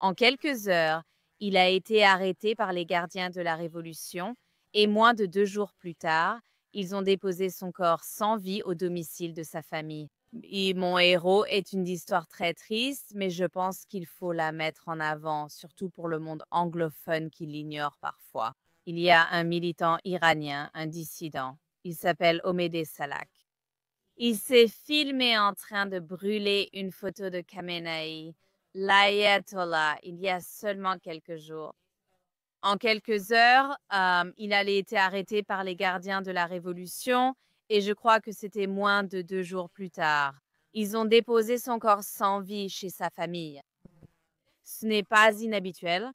En quelques heures, il a été arrêté par les gardiens de la Révolution et moins de 2 jours plus tard, ils ont déposé son corps sans vie au domicile de sa famille. Et mon héros est une histoire très triste, mais je pense qu'il faut la mettre en avant, surtout pour le monde anglophone qui l'ignore parfois. Il y a un militant iranien, un dissident. Il s'appelle Omedé Salak. Il s'est filmé en train de brûler une photo de Khamenei, l'ayatollah, il y a seulement quelques jours. En quelques heures, il a été arrêté par les gardiens de la Révolution et je crois que c'était moins de 2 jours plus tard. Ils ont déposé son corps sans vie chez sa famille. Ce n'est pas inhabituel,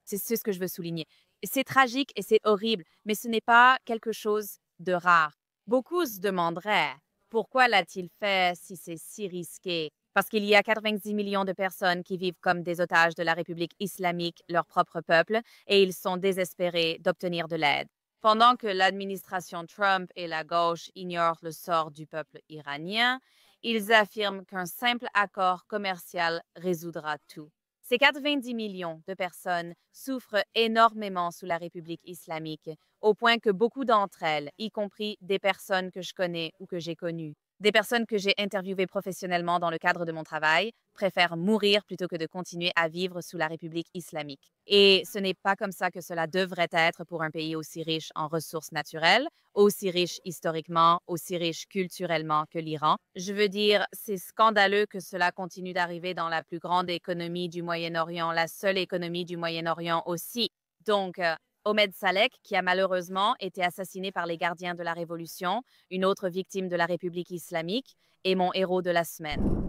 c'est ce que je veux souligner. C'est tragique et c'est horrible, mais ce n'est pas quelque chose de rare. Beaucoup se demanderaient pourquoi l'a-t-il fait si c'est si risqué? Parce qu'il y a 90 millions de personnes qui vivent comme des otages de la République islamique, leur propre peuple, et ils sont désespérés d'obtenir de l'aide. Pendant que l'administration Trump et la gauche ignorent le sort du peuple iranien, ils affirment qu'un simple accord commercial résoudra tout. Ces 90 millions de personnes souffrent énormément sous la République islamique, au point que beaucoup d'entre elles, y compris des personnes que je connais ou que j'ai connues, des personnes que j'ai interviewées professionnellement dans le cadre de mon travail, préfèrent mourir plutôt que de continuer à vivre sous la République islamique. Et ce n'est pas comme ça que cela devrait être pour un pays aussi riche en ressources naturelles, aussi riche historiquement, aussi riche culturellement que l'Iran. Je veux dire, c'est scandaleux que cela continue d'arriver dans la plus grande économie du Moyen-Orient, la seule économie du Moyen-Orient aussi. Donc, Omed Salek, qui a malheureusement été assassiné par les gardiens de la Révolution, une autre victime de la République islamique, est mon héros de la semaine.